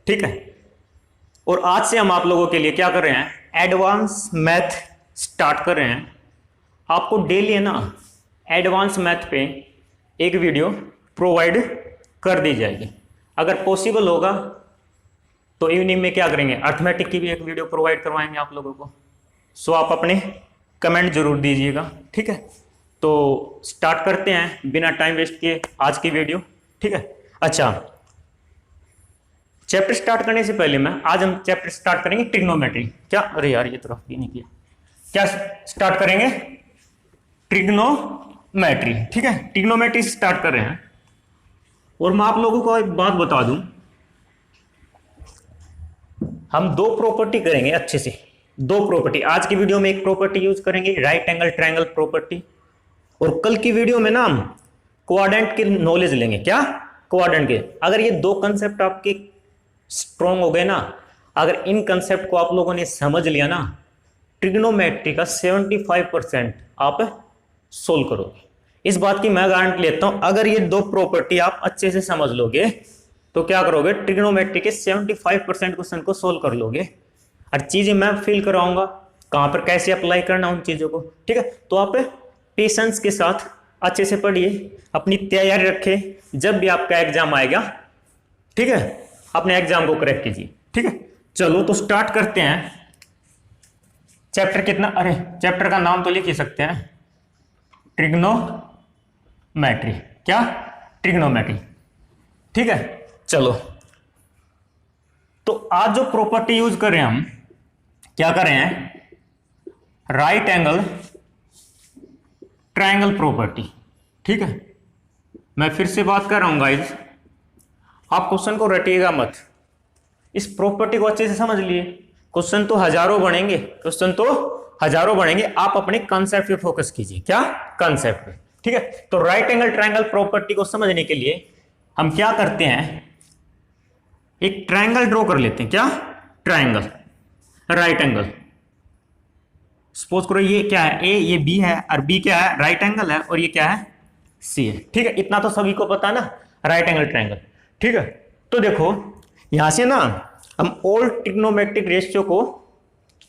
ठीक है। और आज से हम आप लोगों के लिए क्या कर रहे हैं, एडवांस मैथ स्टार्ट कर रहे हैं। आपको डेली है ना एडवांस मैथ पे एक वीडियो प्रोवाइड कर दी जाएगी। अगर पॉसिबल होगा तो इवनिंग में क्या करेंगे, अर्थमेटिक की भी एक वीडियो प्रोवाइड करवाएंगे आप लोगों को। सो आप अपने कमेंट जरूर दीजिएगा, ठीक है। तो स्टार्ट करते हैं बिना टाइम वेस्ट किए आज की वीडियो, ठीक है। अच्छा, चैप्टर स्टार्ट करने से पहले आज हम चैप्टर स्टार्ट करेंगे ट्रिग्नोमेट्री। क्या, अरे यार ये तरफ भी नहीं किया, क्या स्टार्ट करेंगे, ट्रिग्नोमेट्री, ठीक है। ट्रिग्नोमेट्री से स्टार्ट कर रहे हैं। और मैं आप लोगों को एक बात बता दूं, हम दो प्रॉपर्टी करेंगे अच्छे से, दो प्रॉपर्टी। आज की वीडियो में एक प्रॉपर्टी यूज करेंगे, राइट एंगल ट्रायंगल प्रॉपर्टी। और कल की वीडियो में ना हम क्वाड्रेंट की नॉलेज लेंगे। क्या, क्वाड्रेंट के। अगर ये दो कंसेप्ट आपके स्ट्रॉन्ग हो गए ना, अगर इन कंसेप्ट को आप लोगों ने समझ लिया ना, ट्रिग्नोमेट्री का 75% आप सोल्व करोगे। इस बात की मैं गारंटी लेता हूं। अगर ये दो प्रॉपर्टी आप अच्छे से समझ लोगे तो क्या करोगे, ट्रिग्नोमेट्री के 75% क्वेश्चन को सोल्व कर लोगे। हर चीजें मैं फील कराऊंगा, कहां पर कैसे अप्लाई करना उन चीजों को, ठीक है। तो आप पेशेंस के साथ अच्छे से पढ़िए, अपनी तैयारी रखें, जब भी आपका एग्जाम आएगा, ठीक है, अपने एग्जाम को क्रैक कीजिए, ठीक है। चलो तो स्टार्ट करते हैं। चैप्टर कितना, अरे चैप्टर का नाम तो लिख ही सकते हैं, ट्रिग्नोमेट्री। क्या, ट्रिग्नोमेट्री, ठीक है। चलो तो आज जो प्रॉपर्टी यूज कर रहे हैं हम, क्या कर रहे हैं, राइट एंगल ट्रायंगल प्रॉपर्टी, ठीक है। मैं फिर से बात कर रहा हूं गाइस, आप क्वेश्चन को रटिएगा मत, इस प्रॉपर्टी को अच्छे से समझ लिए। क्वेश्चन तो हजारों बनेंगे, क्वेश्चन तो हजारों बनेंगे, आप अपने कॉन्सेप्ट पे फोकस कीजिए। क्या, कॉन्सेप्ट पे, ठीक है। तो राइट एंगल ट्रायंगल प्रॉपर्टी को समझने के लिए हम क्या करते हैं, एक ट्रायंगल ड्रॉ कर लेते हैं। क्या, ट्रायंगल, राइट एंगल। सपोज करो ये क्या है, ए, ये बी है, और बी क्या है, राइट एंगल है, और ये क्या है, सी है, ठीक है। इतना तो सभी को पता ना, राइट एंगल ट्रायंगल, ठीक है। तो देखो यहां से ना हम ऑल ट्रिग्नोमेट्रिक रेशियो को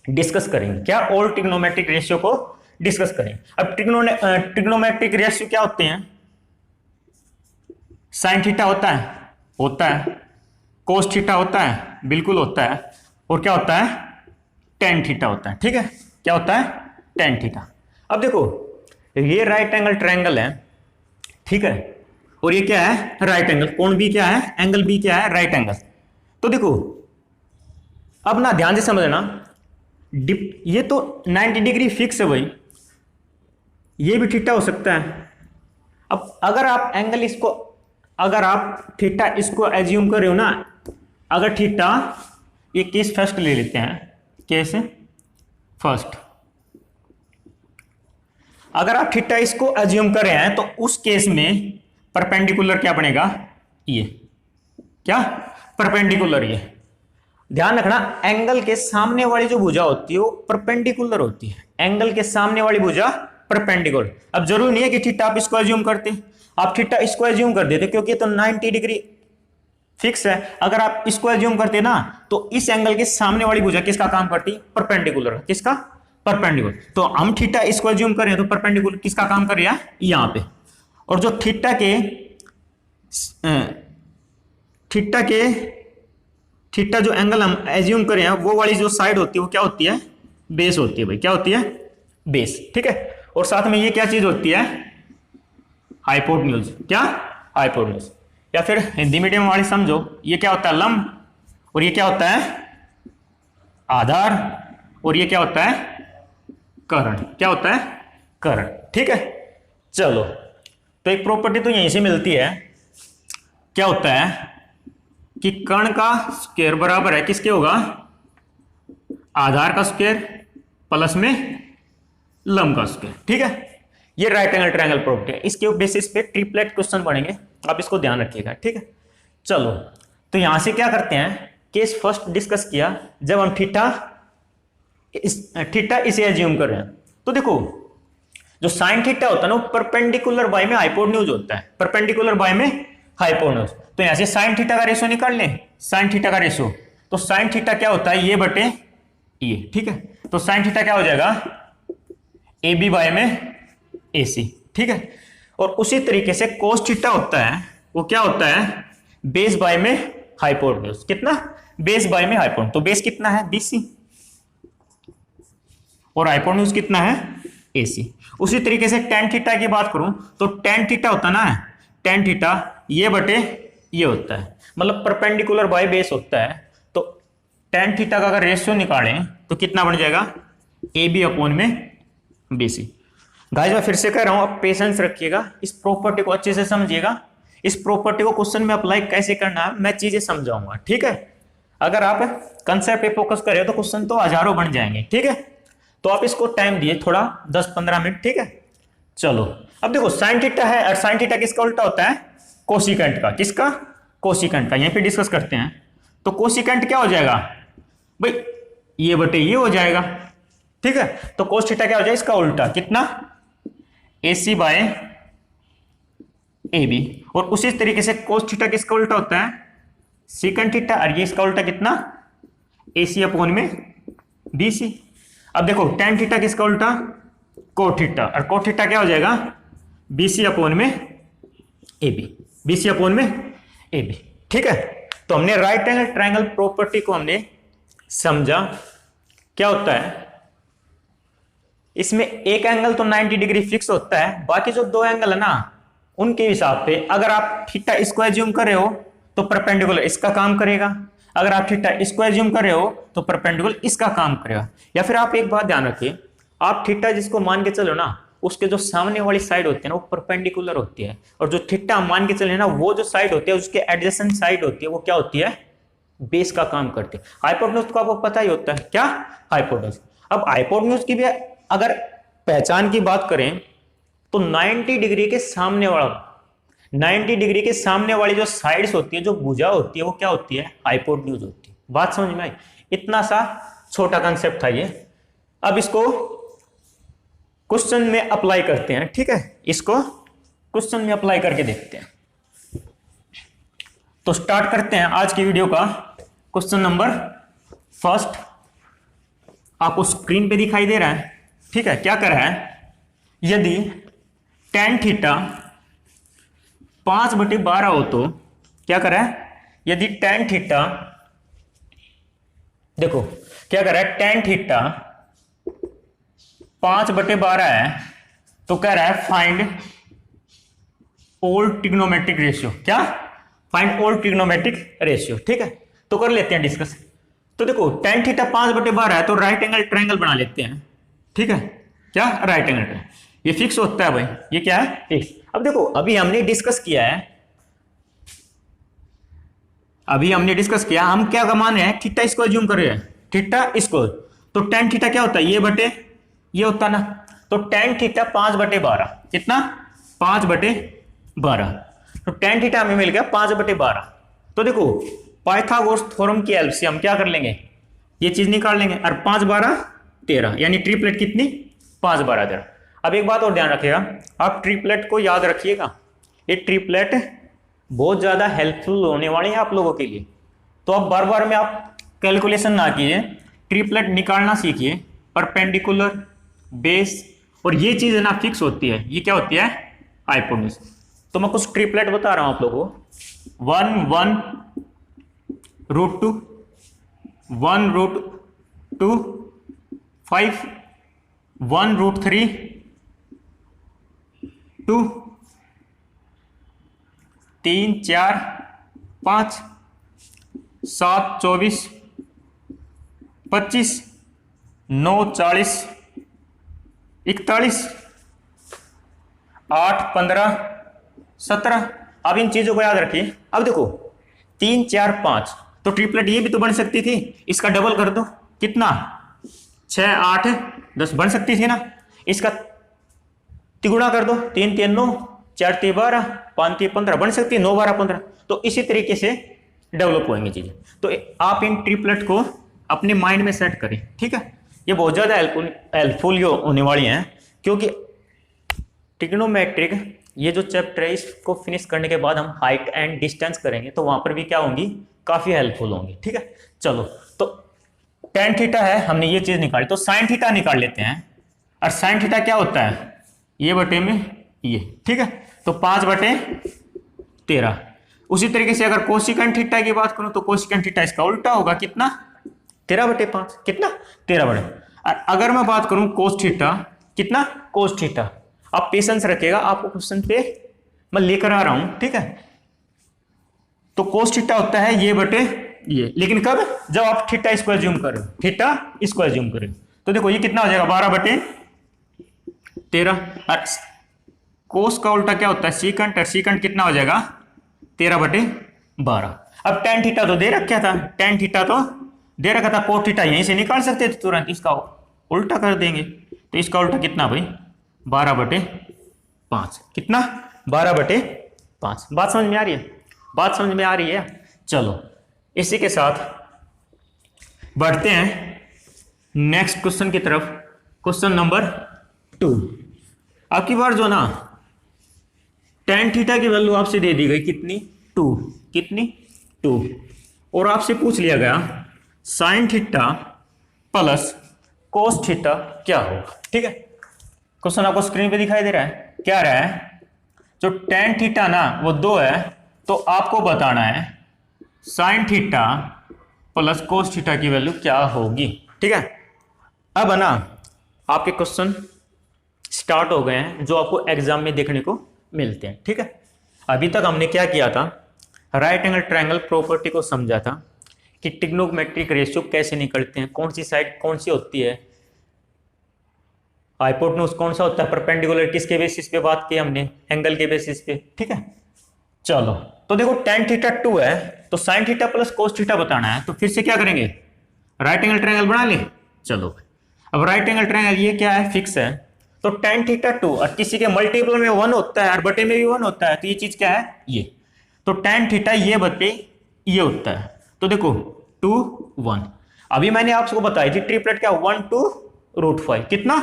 डिस्कस करेंगे। क्या, ऑल ट्रिग्नोमेट्रिक रेशियो को डिस्कस करेंगे। अब ट्रिग्नोमेट्रिक रेशियो क्या होते हैं, साइन थीटा होता है, कोस थीटा होता है, बिल्कुल होता है, और क्या होता है, टेन थीटा होता है, ठीक है। क्या होता है, टेन थीटा। अब देखो ये राइट एंगल ट्रायंगल है, ठीक है, और ये क्या है, राइट एंगल। कोण भी क्या है, एंगल भी क्या है, राइट एंगल। तो देखो अब ना ध्यान से समझना, ये तो 90 डिग्री फिक्स है भाई, ये भी थीटा हो सकता है। अब अगर आप एंगल इसको, अगर आप थीटा इसको एज्यूम कर रहे हो ना, अगर थीटा, ये केस फर्स्ट ले लेते हैं, केस फर्स्ट, अगर आप थीटा इसको एज्यूम कर रहे हैं तो उस केस में परपेंडिकुलर क्या बनेगा, ये क्या, परपेंडिकुलर। ये ध्यान रखना, एंगल के सामने वाली जो भुजा होती है वो परपेंडिकुलर होती है, एंगल के सामने वाली भुजा परपेंडिकुलर। अब जरूरी नहीं है कि थीटा आप इसको एज्यूम करते, आप थीटा इसको एज्यूम कर देते, क्योंकि तो 90 डिग्री फिक्स है। अगर आप इसको एज्यूम करते ना तो इस एंगल के सामने वाली भुजा किसका काम करती, परपेंडिकुलर। किसका, परपेंडिकुलर। तो हम थीटा इसको एज्यूम करें तो परपेंडिकुलर किसका काम कर रहा है, यहां पे। और जो थीटा जो एंगल हम एज्यूम करें हैं, वो वाली जो साइड होती है वो क्या होती है, बेस होती है भाई। क्या होती है, बेस, ठीक है। और साथ में ये क्या चीज होती है, हाइपोटेन्यूज। क्या, हाइपोटेन्यूज, या फिर हिंदी मीडियम वाले समझो, ये क्या होता है, लंब, और ये क्या होता है, आधार, और ये क्या होता है, कर्ण। क्या होता है, कर्ण, ठीक है। चलो तो एक प्रॉपर्टी तो यहीं से मिलती है, क्या होता है कि कर्ण का स्क्वायर बराबर है किसके होगा, आधार का स्क्वायर प्लस में लंब का स्क्वायर, ठीक है। ये राइट एंगल ट्रायंगल प्रॉपर्टी है। इसके बेसिस पे ट्रिपलेट क्वेश्चन बनेंगे, आप इसको ध्यान रखिएगा, ठीक है। चलो तो यहां से क्या करते हैं, केस फर्स्ट डिस्कस किया, जब हम थीटा इसे एज्यूम कर रहे हैं। तो देखो जो साइन थीटा होता है ना, परपेंडिकुलर बाय में हाइपोटेन्यूज होता है, परपेंडिकुलर बाय में हाइपोटेन्यूज। तो यहां से साइन थीटा का रेशो निकाल लें, साइन थीटा का रेशो। तो साइन थीटा क्या होता है, ये बटे ये, ठीक है। तो साइन थीटा क्या हो जाएगा, ए बी बाय में ए सी, ठीक है। और उसी तरीके से कोस थीटा होता है, वो क्या होता है, बेस बाय में हाइपोटेन्यूज। कितना, बेस बाय में हाइपोटेन्यूज। तो बेस कितना है, बीसी, और हाइपोटेन्यूज कितना है, एसी। उसी तरीके से टेन थीटा की बात करूं तो टेन थीटा होता ना, टेन थीटा ये बटे ये होता है, मतलब परपेंडिकुलर बाय बेस होता है। तो टेन थीटा का अगर रेशियो निकालें तो कितना बन जाएगा, ए बी अपॉन में बी सी। गाइस मैं फिर से कह रहा हूं, आप पेशेंस रखिएगा, इस प्रॉपर्टी को अच्छे से समझिएगा। इस प्रॉपर्टी को क्वेश्चन में अप्लाई कैसे करना है मैं चीजें समझाऊंगा, ठीक है। अगर आप कंसेप्ट पे फोकस करें तो क्वेश्चन तो हजारों बन जाएंगे, ठीक है। तो आप इसको टाइम दिए थोड़ा 10-15 मिनट, ठीक है। चलो अब देखो साइन थीटा है, और साइन थीटा किसका उल्टा होता है, कोसिकेंट का। किसका, कोसिकेंट का। यहीं पे डिस्कस करते हैं। तो कोसिकेंट क्या हो जाएगा भाई, ये बटे ये हो जाएगा, ठीक है। तो कोस थीटा क्या हो जाएगा, इसका उल्टा, कितना, ए सी बाय ए बी। और उसी तरीके से कोस थीटा किसका उल्टा होता है, सीकेंट थीटा, और ये इसका उल्टा कितना, ए सी अपॉन में बी सी। अब देखो टेन थीटा किसका उल्टा, कोट थीटा, और कोट थीटा क्या हो जाएगा, बी सी अपॉन में A B, B C upon में ए बी, ठीक है। तो हमने राइट एंगल ट्रायंगल प्रॉपर्टी को हमने समझा, क्या होता है इसमें, एक एंगल तो 90 डिग्री फिक्स होता है, बाकी जो दो एंगल है ना उनके हिसाब से अगर आप थीटा इसको एज्यूम कर रहे हो तो परपेंडिकुलर इसका काम करेगा, अगर आप थीटा इसको एज्यूम कर रहे हो तो परपेंडिकुलर इसका काम करेगा। या फिर आप एक बात ध्यान रखिए, आप थीटा जिसको मान के चलो ना, उसके जो सामने वाली साइड होती है ना वो परपेंडिकुलर होती है, और जो थीटा मान के चले ना वो जो साइड होती है उसके एडजेसेंट साइड होती है, वो क्या होती है, बेस का काम करती है। हाइपोटेन्यूज को आपको पता ही होता है, क्या, हाइपोटेन्यूज। अब हाइपोटेन्यूज की भी अगर पहचान की बात करें तो 90 डिग्री के सामने वाला, 90 डिग्री के सामने वाली जो साइड्स होती है, जो भुजा होती है, वो क्या होती है, हाइपोटेन्यूज होती है। बात समझ में आई, इतना सा छोटा कंसेप्ट था ये। अब इसको क्वेश्चन में अप्लाई करते हैं, ठीक है, इसको क्वेश्चन में अप्लाई करके देखते हैं। तो स्टार्ट करते हैं आज की वीडियो का क्वेश्चन नंबर फर्स्ट। आपको स्क्रीन पे दिखाई दे रहा है, ठीक है। क्या कर रहा है, यदि टेन थीटा 5/12 हो तो क्या कर रहा है, यदि टेन थीटा, देखो क्या कर रहा है, टेन थीटा 5/12 है तो कह रहा है फाइंड ऑल ट्रिग्नोमेट्रिक रेशियो। क्या, फाइंड ऑल ट्रिग्नोमेट्रिक रेशियो, ठीक है। तो कर लेते हैं डिस्कस। तो देखो टेन थीटा 5/12 है तो राइट एंगल ट्रायंगल बना लेते हैं, ठीक है। क्या, राइट एंगल ट्रायंगल, ये फिक्स होता है भाई, ये क्या है, फिक्स। अब देखो अभी हमने डिस्कस किया है, अभी हमने डिस्कस किया, हम क्या मान रहे हैं, थीटा इसको एज्यूम कर रहे हैं, थीटा इसको। तो टेन थीटा क्या होता है, ये बटे ये होता ना। तो टेन थीटा 5/12 कितना, 5/12। तो टेन थीटा हमें मिल गया 5/12। तो देखो पाइथागोरस थ्योरम की हेल्प से हम क्या कर लेंगे, ये चीज निकाल लेंगे, और 5/12 यानी ट्रिपलेट कितनी, 5/12। अब एक बात और ध्यान रखिएगा, आप ट्रिपलेट को याद रखिएगा, ये ट्रिपलेट बहुत ज्यादा हेल्पफुल होने वाले हैं आप लोगों के लिए। तो अब बार बार में आप कैलकुलेशन ना कीजिए, ट्रिपलेट निकालना सीखिए, परपेंडिकुलर, बेस, और ये चीज है ना फिक्स होती है, ये क्या होती है, हाइपोटेन्यूज। तो मैं कुछ ट्रिपलेट बता रहा हूं आप लोगों को, 1 1 √2, 1 √2, 5, 1 √3, 2, 3 4 5, 7 24, 25, 9 40, 41, 8 15, 17। अब इन चीजों को याद रखिए। अब देखो 3 4 5, तो ट्रिपलेट ये भी तो बन सकती थी, इसका डबल कर दो, कितना, 6 8 10 बन सकती थी ना। इसका तिगुना कर दो, 3 3 9, 4 3 12, 5 3 15 बन सकती है, 9 12 15। तो इसी तरीके से डेवलप होंगी चीजें। तो आप इन ट्रिपलेट को अपने माइंड में सेट करें, ठीक है। ये बहुत ज्यादा हेल्पफुल होने वाली हैं, क्योंकि ट्रिग्नोमेट्रिक ये जो चैप्टर है इसको फिनिश करने के बाद हम हाइट एंड डिस्टेंस करेंगे, तो वहां पर भी क्या होंगी, काफी हेल्पफुल होंगी। ठीक है, चलो तो टेन थीटा है, हमने ये चीज निकाली, तो साइन थीटा निकाल लेते हैं। और साइन थीटा क्या होता है, ये बटे में ये। ठीक है, तो 5/13। उसी तरीके से अगर कोसिकेंट थीटा की बात करूं तो कोसिकेंट थीटा इसका उल्टा होगा, कितना, 13/5, कितना, 13/। अगर मैं बात करूं कोस थीटा, कितना, कोस थीटा। आप पेशेंस रखिएगा, आपको क्वेश्चन पे मैं लेकर आ रहा हूं। ठीक है, तो कोस थीटा होता है ये बटे ये, लेकिन कब, जब आप थीटा इसको एज्यूम कर रहे हो, थीटा इसको एज्यूम करें, तो देखो ये कितना हो जाएगा, 12/13। और कोस का उल्टा क्या होता है, सीकंट, और सीकंट कितना हो जाएगा, 13/12। अब टेन थीटा तो दे रखा था, टेन थीटा तो दे रखा था, कोस थीटा यहीं से निकाल सकते थे तुरंत, इसका उल्टा कर देंगे, तो इसका उल्टा कितना भाई, 12/5, कितना, 12/5। बात समझ में आ रही है, बात समझ में आ रही है। चलो इसी के साथ बढ़ते हैं नेक्स्ट क्वेश्चन की तरफ। Question number 2। आपकी बार जो ना टेन थीटा की वैल्यू आपसे दे दी गई कितनी, 2, कितनी, 2, और आपसे पूछ लिया गया sine theta plus cos theta क्या होगा। ठीक है, क्वेश्चन आपको स्क्रीन पे दिखाई दे रहा है, क्या रहा है, जो टेन थीटा ना वो 2 है, तो आपको बताना है sine theta plus cos theta की वैल्यू क्या होगी। ठीक है, अब है ना आपके क्वेश्चन स्टार्ट हो गए हैं जो आपको एग्जाम में देखने को मिलते हैं। ठीक है, अभी तक हमने क्या किया था, राइट एंगल ट्रायंगल प्रॉपर्टी को समझा था कि ट्रिग्नोमेट्रिक रेशियो कैसे निकलते हैं, कौन सी साइड कौन सी होती है, हाइपोटेन्यूज कौन सा होता है, परपेंडिकुलर किसके बेसिस पे बात की हमने, एंगल के बेसिस पे। ठीक है, चलो तो देखो टेन थीटा 2 है, तो sine theta plus cos theta बताना है, तो फिर से क्या करेंगे, राइट एंगल ट्रायंगल बना ले। चलो अब राइट एंगल ट्रायंगल ये क्या है, फिक्स है, तो टेन थीटा 2 और किसी के मल्टीपल में 1 होता है और बटे में भी 1 होता है, तो ये चीज क्या है, ये, तो टेन थीटा ये बटे ये होता है, तो देखो 2 1। अभी मैंने आपको बताई थी ट्रिपलेट क्या, 1 2 √5, कितना,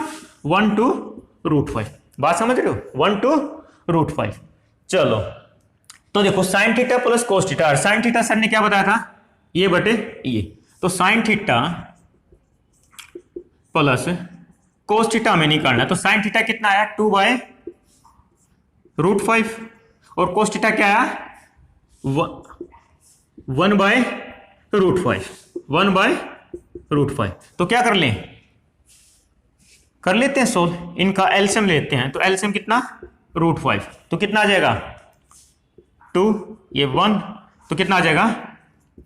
1 2 √5। बात समझ रहे हो, 1 2 √5। चलो तो देखो sine theta plus cos theta, और साइन थीटा सर ने क्या बताया था, ये बटे ये, तो sine theta plus cos theta में निकालना है, तो साइन थीटा कितना आया, 2/√5, और कोस थीटा क्या आया, 1/√5, 1/√5। तो क्या कर लें, कर लेते हैं सोल्व, इनका एलसीएम लेते हैं, तो एलसीएम कितना, √5, तो कितना आ जाएगा 2, ये 1, तो कितना आ जाएगा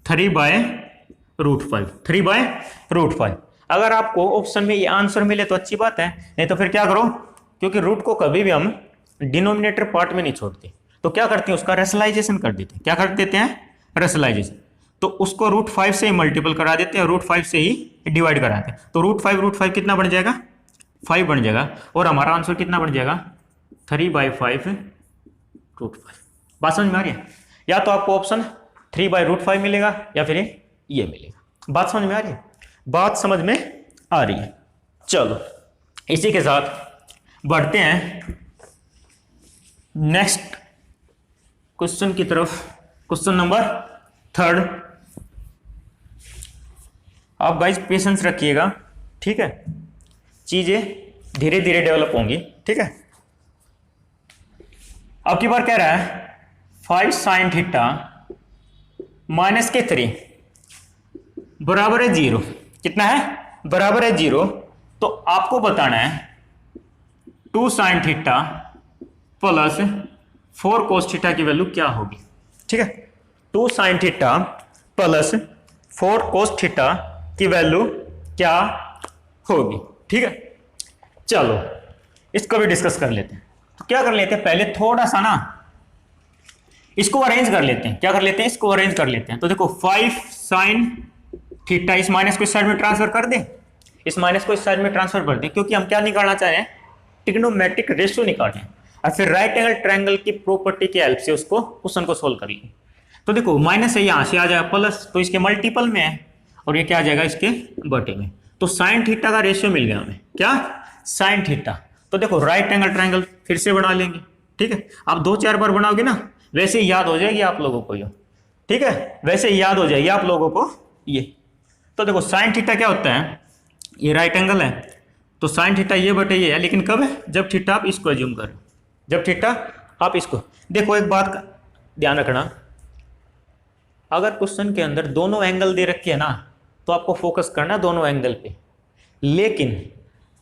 3/√5, 3/√5। अगर आपको ऑप्शन में ये आंसर मिले तो अच्छी बात है, नहीं तो फिर क्या करो, क्योंकि रूट को कभी भी हम डिनोमिनेटर पार्ट में नहीं छोड़ते, तो क्या करते हैं उसका रेशनलाइजेशन कर देते हैं, क्या कर देते हैं, रेशनलाइजेशन, तो उसको √5 से ही मल्टीपल करा देते हैं और √5 से ही डिवाइड कराते हैं, तो √5 कितना बन जाएगा, 5 बन जाएगा, और हमारा आंसर कितना बन जाएगा, 3/5√5। बात समझ में आ रही है, या तो आपको ऑप्शन 3/√5 मिलेगा या फिर ये मिलेगा। बात समझ में आ रही है, बात समझ में आ रही है। चलो इसी के साथ बढ़ते हैं नेक्स्ट क्वेश्चन की तरफ। Question number 3। आप गाइस पेशेंस रखिएगा, ठीक है, चीजें धीरे धीरे डेवलप होंगी। ठीक है, अब की बार कह रहा है 5 sin थीटा माइनस के 3 बराबर है 0, कितना है, बराबर है 0, तो आपको बताना है 2 sin theta plus 4 cos theta की वैल्यू क्या होगी। ठीक है, 2 sin theta plus 4 cos theta की वैल्यू क्या होगी। ठीक है, चलो इसको भी डिस्कस कर लेते हैं। तो क्या कर लेते हैं, पहले थोड़ा सा ना इसको अरेंज कर लेते हैं, क्या कर लेते हैं, इसको अरेंज कर लेते हैं। तो देखो 5 sin थीटा, इस माइनस को इस साइड में ट्रांसफर कर दें, इस माइनस को इस साइड में ट्रांसफर कर दें, क्योंकि हम क्या निकालना चाह रहे हैं, ट्रिग्नोमेट्रिक रेशियो निकालना है, और फिर राइट एंगल ट्रायंगल की प्रॉपर्टी की हेल्प से उसको क्वेश्चन को सोल्व कर लेंगे। तो देखो माइनस है, यहां से आ जाएगा प्लस, तो इसके मल्टीपल में है, और ये क्या आ जाएगा, इसके बटे में, तो साइन थीटा का रेशियो मिल गया हमें, क्या, साइन थीटा। तो देखो राइट एंगल ट्रायंगल फिर से बना लेंगे, ठीक है, आप 2-4 बार बनाओगे ना वैसे ही याद हो जाएगी आप लोगों को ये, ठीक है, वैसे ही याद हो जाएगी आप लोगों को ये। तो देखो साइन थीटा क्या होता है, ये राइट एंगल है, तो साइन थीटा ये बटे ये है, लेकिन कब है, जब थीटा आप इसको एज्यूम करो, जब थीटा आप इसको। देखो एक बात का ध्यान रखना, अगर क्वेश्चन के अंदर दोनों एंगल दे रखे है ना तो आपको फोकस करना दोनों एंगल पे, लेकिन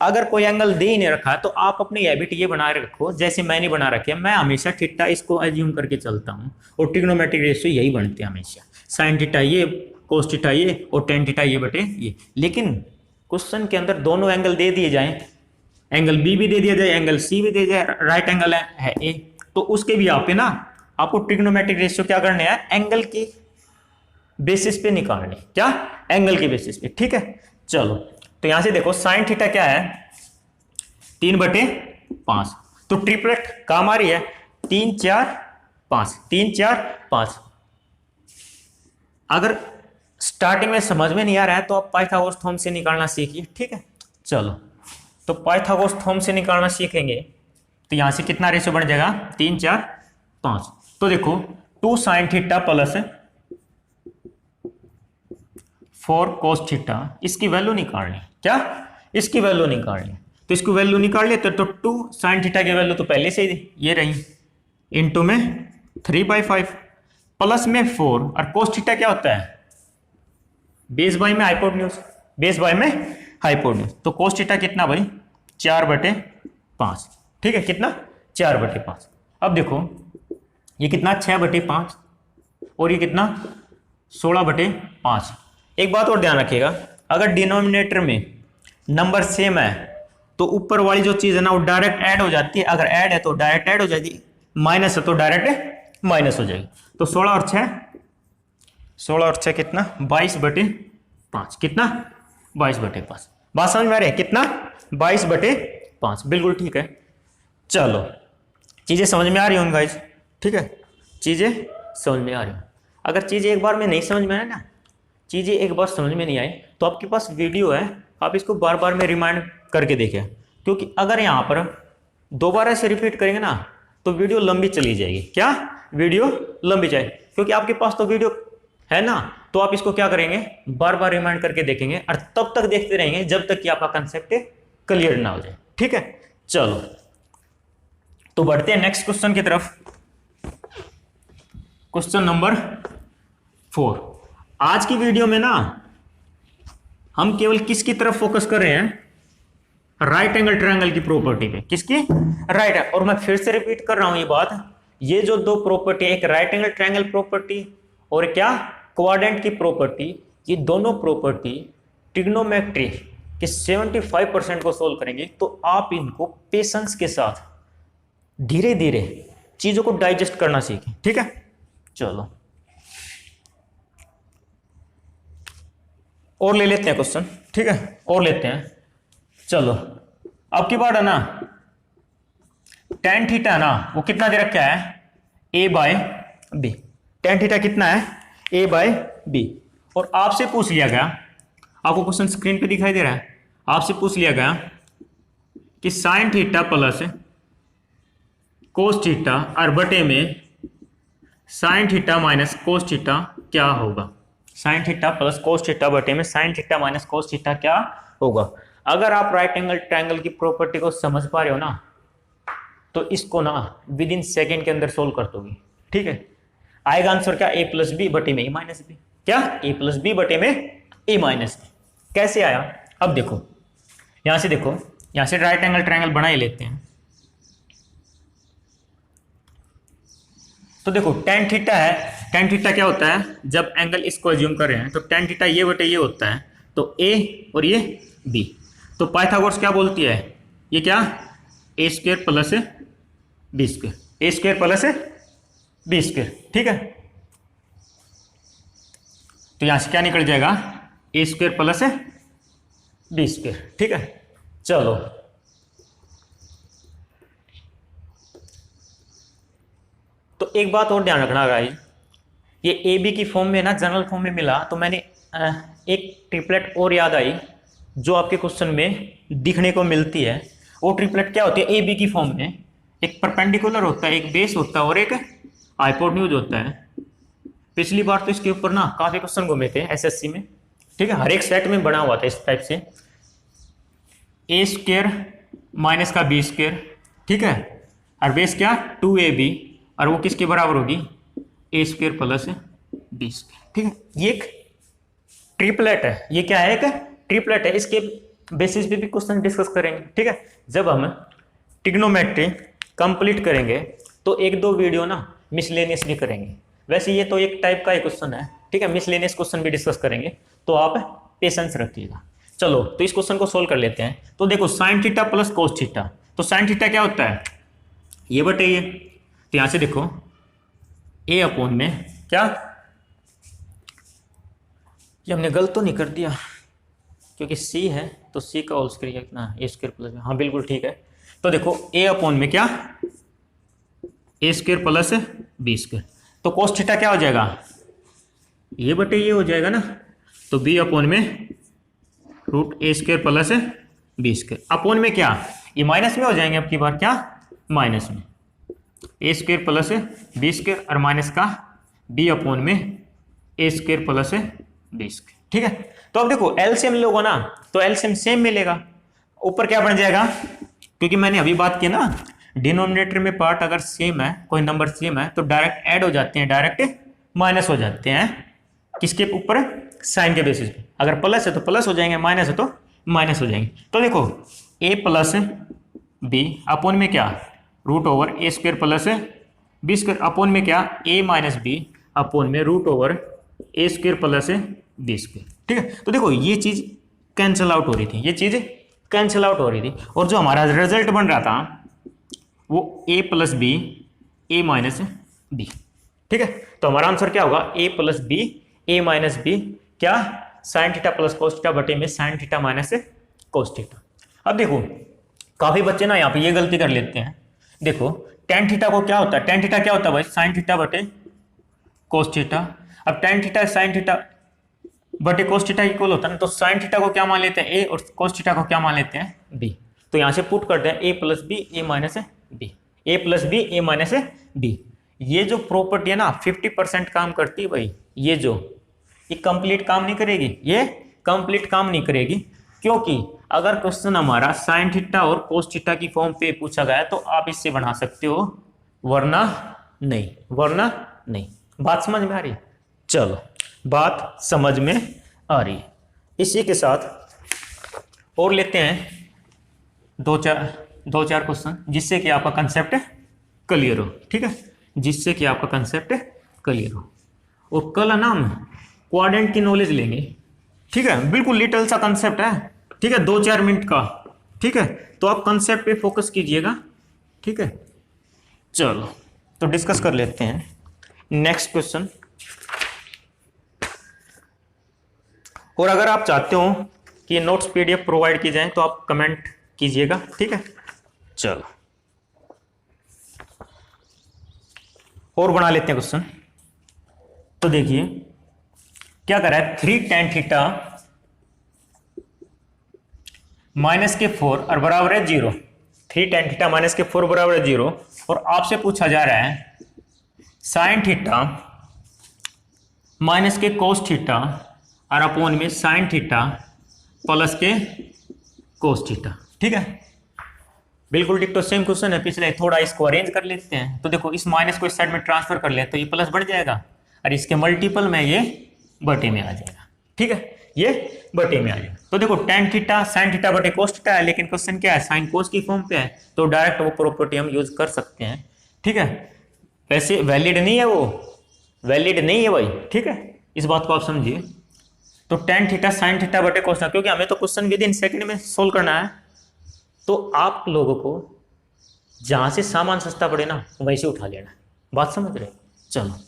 अगर कोई एंगल दे ही नहीं रखा तो आप अपनी हैबिट ये बना रखो, जैसे मैंने बना रखे है, मैं हमेशा थीटा इसको एज्यूम करके चलता हूँ, और ट्रिग्नोमेट्रिक रेशियो यही बनते हैं हमेशा, साइन थीटा ये, कोस थीटा ये, और टेन थीटा ये बटे ये। लेकिन क्वेश्चन के अंदर दोनों एंगल दे दिए जाएं, एंगल बी भी दे दिया जाए, एंगल सी भी दे दिया जाए, राइट एंगल है ए, तो उसके भी यहाँ पे ना आपको ट्रिग्नोमेट्रिक रेशियो क्या करने हैं, एंगल की बेसिस पे निकालने, क्या, एंगल की बेसिस पे, ठीक है। चलो तो यहां से देखो साइन थीटा क्या है, 3/5, तो ट्रिपलेट काम आ रही है, 3 4 5, 3 4 5। अगर स्टार्टिंग में समझ में नहीं आ रहा है तो आप पाइथागोरस थ्योरम से निकालना सीखिए, ठीक है। चलो तो पाइथागोरस थ्योरम से निकालना सीखेंगे तो यहां से कितना रेशियो बन जाएगा, 3 4 5। तो देखो 2 sine theta plus 4 cos theta, इसकी वैल्यू निकालनी, क्या, इसकी वैल्यू निकालनी, तो इसकी वैल्यू निकाल लेते तो 2 साइन थीटा की वैल्यू तो पहले से ही ये रही, इनटू में 3/5 प्लस में 4, और कोस थीटा क्या होता है, बेस बाय में हाइपोटेन्यूज, बेस बाय में हाइपोटेन्यूज, तो कोस थीटा कितना भाई, 4/5, ठीक है, कितना, 4/5। अब देखो ये कितना, 6/5, और ये कितना, 16/5। एक बात और ध्यान रखिएगा, अगर डिनोमिनेटर में नंबर सेम है तो ऊपर वाली जो चीज है ना वो डायरेक्ट ऐड हो जाती है, अगर ऐड है तो डायरेक्ट ऐड हो जाएगी, माइनस है तो डायरेक्ट माइनस हो जाएगी। तो 16 और 6 कितना, 22/5, कितना, 22/5। बात समझ में आ रही है, कितना, 22/5, बिल्कुल ठीक है। चलो चीजें समझ में आ रही होंगी गाइस, ठीक है, चीजें समझ में आ रही हो। अगर चीजें एक बार में नहीं समझ में आए ना, चीज़ें एक बार समझ में नहीं आई तो आपके पास वीडियो है, आप इसको बार बार में रिमाइंड करके देखें, क्योंकि अगर यहाँ पर दोबारा से रिपीट करेंगे ना तो वीडियो लंबी चली जाएगी, क्या, वीडियो लंबी जाएगी, क्योंकि आपके पास तो वीडियो है ना, तो आप इसको क्या करेंगे, बार बार रिमाइंड करके देखेंगे, और तब तक देखते रहेंगे जब तक कि आपका कंसेप्ट क्लियर ना हो जाए, ठीक है। चलो तो बढ़ते हैं नेक्स्ट क्वेश्चन की तरफ, क्वेश्चन नंबर 4। आज की वीडियो में ना हम केवल किसकी तरफ फोकस कर रहे हैं, राइट एंगल ट्रायंगल की प्रॉपर्टी पे, किसकी, राइट। और मैं फिर से रिपीट कर रहा हूं ये बात, ये जो दो प्रॉपर्टी, एक राइट एंगल ट्रायंगल प्रॉपर्टी और क्या, क्वाड्रेंट की प्रॉपर्टी, ये दोनों प्रॉपर्टी ट्रिग्नोमेट्री के 75% को सोल्व करेंगे। तो आप इनको पेशेंस के साथ धीरे धीरे चीजों को डाइजेस्ट करना सीखें, ठीक है। चलो और ले लेते हैं क्वेश्चन, ठीक है, और लेते हैं। चलो अब की बात है ना, टेन थीटा है ना वो कितना दे रखा है, a/b, टेन थीटा कितना है, a/b। और आपसे पूछ लिया गया, आपको क्वेश्चन स्क्रीन पे दिखाई दे रहा है, आपसे पूछ लिया गया कि sine theta plus cos theta और बटे में sine theta minus cos theta क्या होगा, sine theta plus cos theta बटे में sine theta minus cos theta क्या होगा। अगर आप राइट एंगल ट्रायंगल की प्रॉपर्टी को समझ पा रहे हो ना तो इसको ना विद इन सेकेंड के अंदर सोल्व कर दोगे, ठीक है। आएगा आंसर क्या, a+b बटे में a-b, क्या, a+b बटे में a-b। कैसे आया, अब देखो यहां से, देखो यहां से राइट एंगल ट्रायंगल बना ही लेते हैं। तो देखो टेन थीटा है, टेन थीटा क्या होता है, जब एंगल इसको एज्यूम कर रहे हैं तो टेन थीटा ये बटे ये होता है, तो a और ये b। तो पाइथागोरस क्या बोलती है, ये क्या, a² plus b², a² plus b², ठीक है। तो यहां से क्या निकल जाएगा, a² प्लस b², ठीक है। चलो तो एक बात और ध्यान रखना गाइस, ये ए बी की फॉर्म में ना जनरल फॉर्म में मिला, तो मैंने एक ट्रिपलेट और याद आई जो आपके क्वेश्चन में दिखने को मिलती है। वो ट्रिपलेट क्या होती है, ए बी की फॉर्म में, एक परपेंडिकुलर होता है, एक बेस होता है और एक हाइपोटेन्यूज होता है। पिछली बार तो इसके ऊपर ना काफी क्वेश्चन घूमे थे एसएससी में, ठीक है, हर एक सेट में बना हुआ था इस टाइप से, ए स्क्वायर माइनस का बी स्क्वायर, ठीक है, और बेस क्या 2ab, और वो किसके बराबर होगी ए स्क्वायर प्लस बी स्क्वायर, ठीक है। ये एक ट्रिपलेट है, ये क्या है, एक ट्रिपलेट है, इसके बेसिस पे भी क्वेश्चन डिस्कस करेंगे, ठीक है। जब हम ट्रिग्नोमेट्री कंप्लीट करेंगे तो एक दो वीडियो ना मिसलेनियस भी करेंगे। वैसे ये तो एक टाइप का ही क्वेश्चन है, ठीक है, मिसलेनियस क्वेश्चन भी डिस्कस करेंगे, तो आप पेशेंस रखिएगा। चलो तो इस क्वेश्चन को सोल्व कर लेते हैं। तो देखो sine theta plus cos theta, तो साइन थीटा क्या होता है, ये बटे ये, तो यहां से देखो ए अपॉन में क्या, ये हमने गलत तो नहीं कर दिया क्योंकि सी है तो सी का होल स्क्वायर कितना ए स्क्वायर प्लस, हाँ बिल्कुल ठीक है। तो देखो ए अपॉन में क्या ए स्क्वायर प्लस बी स्क्वायर, तो कोस थीटा क्या हो जाएगा, ये बटे ये हो जाएगा ना, तो बी अपॉन में root A square plus B square, upon में क्या ये माइनस में हो जाएंगे अब की बार, क्या माइनस में ए स्क्वायर प्लस बी स्क्वायर और माइनस का बी अपॉन में ए स्क्वायर प्लस बी स्क्वायर, ठीक है। तो अब देखो एलसीएम लोगों ना, तो एलसीएम सेम मिलेगा, ऊपर क्या बन जाएगा, क्योंकि मैंने अभी बात की ना डिनोमिनेटर में पार्ट अगर सेम है, कोई नंबर सेम है तो डायरेक्ट ऐड हो जाते हैं, डायरेक्ट माइनस हो जाते हैं, किसके ऊपर, साइन के बेसिस पे। अगर प्लस है तो प्लस हो जाएंगे, माइनस है तो माइनस हो जाएंगे। तो देखो ए प्लस बी अपॉन में क्या root over A square plus B square, upon में क्या ए माइनस बी अपॉन में root over A square plus B square, ठीक है। तो देखो ये चीज कैंसिल आउट हो रही थी, ये चीज कैंसिल आउट हो रही थी, और जो हमारा रिजल्ट बन रहा था वो ए प्लस बी ए माइनस बी, ठीक है। तो हमारा आंसर क्या होगा, ए प्लस बी ए माइनस बी, क्या sine theta plus cos theta बटे में sine theta minus cos theta. अब देखो काफी बच्चे ना यहाँ पे ये गलती कर लेते हैं, देखो टेन थीटा को क्या होता है, टेन थीटा क्या होता है भाई, साइन थीटा बटे कोस थीटा। अब टेन थीटा साइन थीटा बटे कोस थीटा इक्वल होता है ना, तो साइन थीटा को क्या मान लेते हैं ए और कोस थीटा को क्या मान लेते हैं बी। तो यहाँ से पुट करते हैं ए प्लस बी ए माइनस बी, ए प्लस बी ए माइनस बी। ये जो प्रॉपर्टी है ना 50% काम करती है भाई, ये कंप्लीट काम नहीं करेगी, ये कंप्लीट काम नहीं करेगी, क्योंकि अगर क्वेश्चन हमारा साइन थीटा और कोस थीटा की फॉर्म पे पूछा गया तो आप इससे बना सकते हो, वरना नहीं, वरना नहीं। बात समझ में आ रही है, चलो बात समझ में आ रही है। इसी के साथ और लेते हैं दो चार क्वेश्चन, जिससे कि आपका कंसेप्ट क्लियर हो, ठीक है, जिससे कि आपका कंसेप्ट क्लियर हो। और कल ना हम क्वाड्रेंट की नॉलेज लेंगे, ठीक है, बिल्कुल लिटिल सा कंसेप्ट है, ठीक है, 2-4 मिनट का, ठीक है। तो आप कंसेप्ट पे फोकस कीजिएगा, ठीक है। चलो तो डिस्कस कर लेते हैं नेक्स्ट क्वेश्चन। और अगर आप चाहते हो कि नोट्स पीडीएफ प्रोवाइड की जाए तो आप कमेंट कीजिएगा, ठीक है। चलो और बना लेते हैं क्वेश्चन। तो देखिए क्या कर रहा है, 3 tan थीटा माइनस के 4 और बराबर है 0, 3 tan थीटा माइनस के 4 बराबर है 0, और आपसे पूछा जा रहा है साइन थीटा माइनस के कोस थीटा और अपॉन में साइन थीटा प्लस के कोस थीटा, ठीक है। बिल्कुल डिक्टो सेम क्वेश्चन है पिछले, थोड़ा इसको अरेंज कर लेते हैं। तो देखो इस माइनस को इस साइड में ट्रांसफर कर ले तो ये प्लस बढ़ जाएगा, और इसके मल्टीपल में ये बटे में आ जाएगा, ठीक है, ये बटे में आ जाएगा। तो देखो tan थीटा साइन थीटा बटे कोस थीटा है, लेकिन क्वेश्चन क्या है, साइन कोस की फॉर्म पे है, तो डायरेक्ट वो प्रॉपर्टी हम यूज कर सकते हैं, ठीक है। वैसे वैलिड नहीं है, वो वैलिड नहीं है भाई, ठीक है, इस बात को आप समझिए। तो tan थीटा साइन थीटा बटे कोस थीटा, क्योंकि हमें तो क्वेश्चन विद इन सेकंड में सोल्व करना है, तो आप लोगों को जहां से सामान सस्ता पड़े ना वैसे उठा लेना, बात समझ रहे। चलो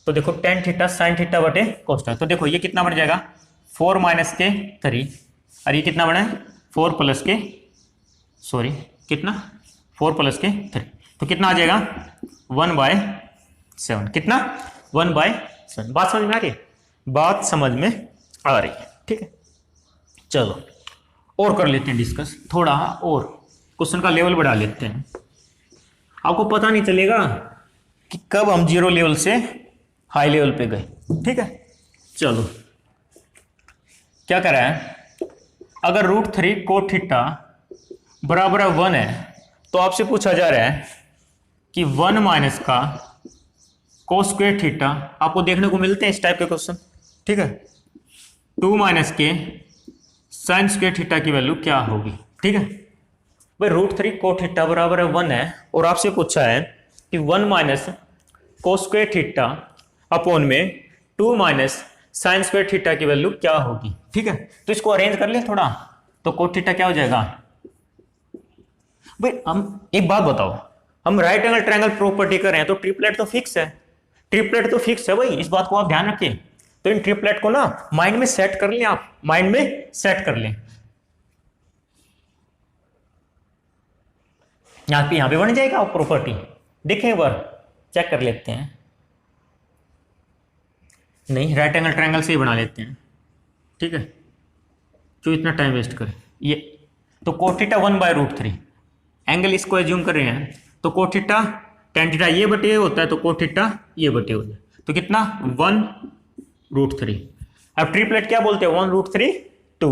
तो देखो tan थीटा साइन थीटा बटे कोस थीटा, तो देखो ये कितना बढ़ जाएगा 4 माइनस के 3, और ये कितना बड़ा है 4 प्लस के, सॉरी कितना 4 प्लस के 3, तो कितना आ जाएगा 1/7, कितना 1/7। बात समझ में आ रही है, बात समझ में आ रही है, ठीक है। चलो और कर लेते हैं डिस्कस, थोड़ा और क्वेश्चन का लेवल बढ़ा लेते हैं। आपको पता नहीं चलेगा कि कब हम जीरो लेवल से हाई लेवल पे गए। ठीक है, चलो क्या कर रहा है, अगर √3 कोट थीटा बराबर 1 है तो आपसे पूछा जा रहा है कि 1 माइनस का कोस स्क्वायर थीटा, आपको देखने को मिलते हैं इस टाइप के क्वेश्चन। ठीक है, 2 माइनस के साइन स्क्वायर थीटा की वैल्यू क्या होगी। ठीक है भाई, √3 कोट थीटा बराबर 1 है और आपसे पूछा है कि 1 minus cos square theta upon में 2 माइनस साइन स्क्वायर थीटा की वैल्यू क्या होगी। ठीक है, तो इसको अरेंज कर ले थोड़ा, तो कोट थीटा क्या हो जाएगा। भाई हम एक बात बताओ, हम राइट एंगल ट्रायंगल प्रॉपर्टी कर रहे हैं तो ट्रिपलेट तो फिक्स है, ट्रिपलेट तो फिक्स है भाई, इस बात को आप ध्यान रखिए। तो इन ट्रिपलेट को ना माइंड में सेट कर लें, आप माइंड में सेट कर लें। यहां पे बन जाएगा प्रॉपर्टी, देखें एक बार चेक कर लेते हैं। नहीं, राइट एंगल ट्रायंगल से ही बना लेते हैं। ठीक है, क्यों इतना टाइम वेस्ट करें। ये तो कोट थीटा 1/√3 एंगल इसको एज्यूम कर रहे हैं, तो कोट थीटा tan थीटा ये बटे होता है, तो कोट थीटा ये बटे होता है, तो कितना 1√3। अब ट्रिपलेट क्या बोलते हैं, 1√3 2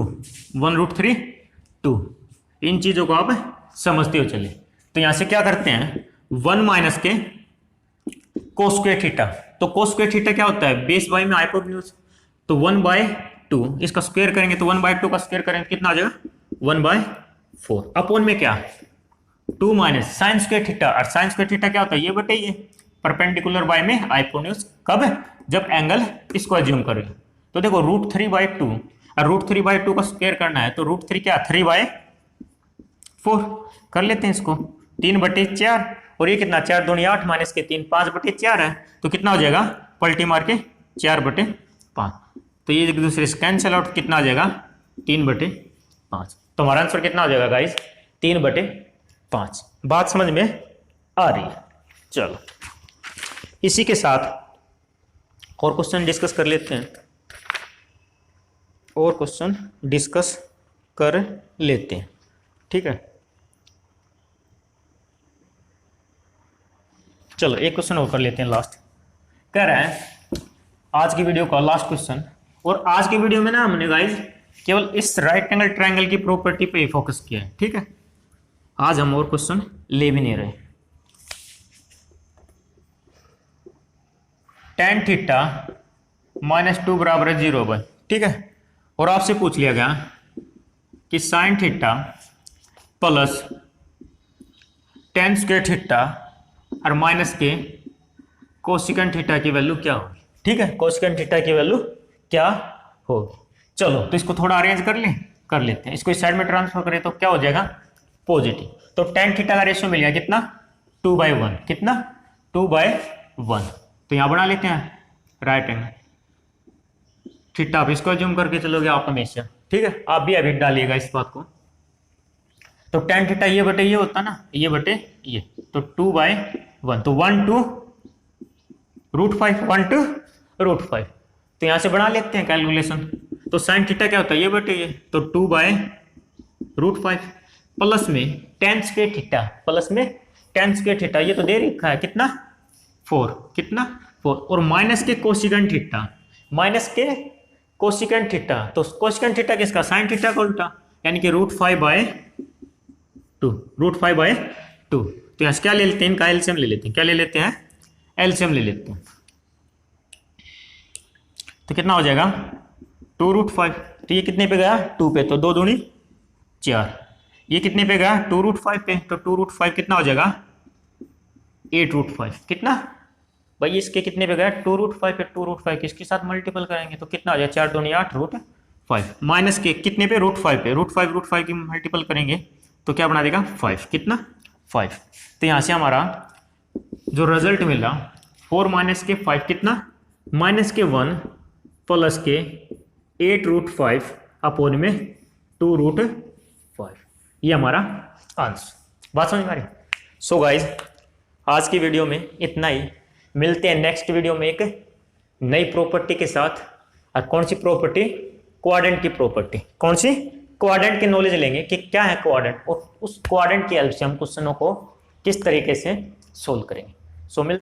1√3 2। इन चीजों को आप समझते हो चले। तो यहां से क्या करते हैं, 1 माइनस के कोस स्क्वायर थीटा, तो कोस स्क्वायर थीटा क्या होता है, बेस बाई में हाइपोटेन्यूज, तो 1/2 इसका स्क्वायर करेंगे, तो 1/2 का स्क्वायर करेंगे कितना आ जाएगा 1/4 अपॉन में क्या 2 माइनस साइन स्क्वायर थीटा, और साइन स्क्वायर थीटा क्या होता है ये बटे ये परपेंडिकुलर बाय में हाइपोटेन्यूज, कब जब एंगल इसको एज्यूम करें। तो देखो √3/2 और √3/2 का स्क्वायर करना है, तो √3 क्या 3/4 कर लेते हैं इसको, 3/4 और ये कितना 4 दूनी 8 माइनस के 3 5/4 है, तो कितना हो जाएगा पलटी मार के 4/5। तो ये एक दूसरे से कैंसिल आउट, कितना आ जाएगा 3/5। तो हमारा आंसर कितना हो जाएगा गाइस 3/5। बात समझ में आ रही है। चलो इसी के साथ और क्वेश्चन डिस्कस कर लेते हैं, और क्वेश्चन डिस्कस कर लेते हैं। ठीक है, चलो एक क्वेश्चन और कर लेते हैं लास्ट। कह रहा है आज की वीडियो का लास्ट क्वेश्चन, और आज की वीडियो में ना हमने गाइस केवल इस राइट एंगल ट्रायंगल की प्रॉपर्टी पे ही फोकस किया है। ठीक है, आज हम और क्वेश्चन ले भी नहीं रहे। tan थीटा -2 बराबर है 0 ठीक है, और आपसे पूछ लिया गया कि sin theta plus tan square theta और माइनस के कोसिकेंट थीटा की वैल्यू क्या होगी। ठीक है, कोसिकेंट थीटा की वैल्यू क्या होगी। चलो तो इसको थोड़ा अरेंज कर लेते हैं। इसको इस साइड में ट्रांसफर करें तो क्या हो जाएगा पॉजिटिव। तो tan थीटा का रेशियो मिल गया कितना 2/1, कितना 2/1। तो यहां बना लेते हैं राइट एंगल थीटा, आप इसको जूम करके चलोगे आप हमेशा। ठीक है, आप भी अभी डालिएगा इस बात को। तो tan थीटा ये बटे ये होता ना, ये बटे ये, तो 2/1, तो 1 to √5 1 to √5। तो यहां से बना लेते हैं कैलकुलेशन। तो sin थीटा क्या होता है ये बटे ये, तो 2/√5 प्लस में tan स्क्वायर थीटा, प्लस में tan स्क्वायर थीटा, ये तो दे रखा है कितना 4, कितना 4, और माइनस के कोसिकेंट थीटा, माइनस के कोसिकेंट थीटा, तो कोसिकेंट थीटा किसका sin थीटा का उल्टा, यानी कि √5/2, √5/2। तो यहाँ से क्या ले लेते हैं, इनका एलसीएम ले लेते हैं। क्या ले लेते हैं, एलसीएम ले लेते हैं। तो कितना हो जाएगा 2√5, तो ये कितने पे गया 2 पे, तो 2 दूनी 4। ये कितने पे गया 2√5 पे, तो 2√5 कितना हो जाएगा 8√5, कितना भाई इसके कितने पे गया 2√5 पे, 2√5 किसके साथ मल्टीपल करेंगे तो कितना हो जाएगा 4 दूनी 8 √5, माइनस के कितने पे √5 पे, √5 की मल्टीपल करेंगे तो क्या बना देगा 5, कितना 5। तो यहाँ से हमारा जो रिजल्ट मिला 4 माइनस के 5 कितना माइनस के 1 प्लस के 8√5 अपॉन में 2√5, ये हमारा आंसर। बात समझ में आ रही। सो गाइज आज की वीडियो में इतना ही, मिलते हैं नेक्स्ट वीडियो में एक नई प्रॉपर्टी के साथ। और कौन सी प्रॉपर्टी, क्वाड्रेंट की प्रॉपर्टी। कौन सी, क्वाड्रेंट की नॉलेज लेंगे कि क्या है क्वाड्रेंट, और उस क्वाड्रेंट की हेल्प से हम क्वेश्चनों को किस तरीके से सोल्व करेंगे। सो मिल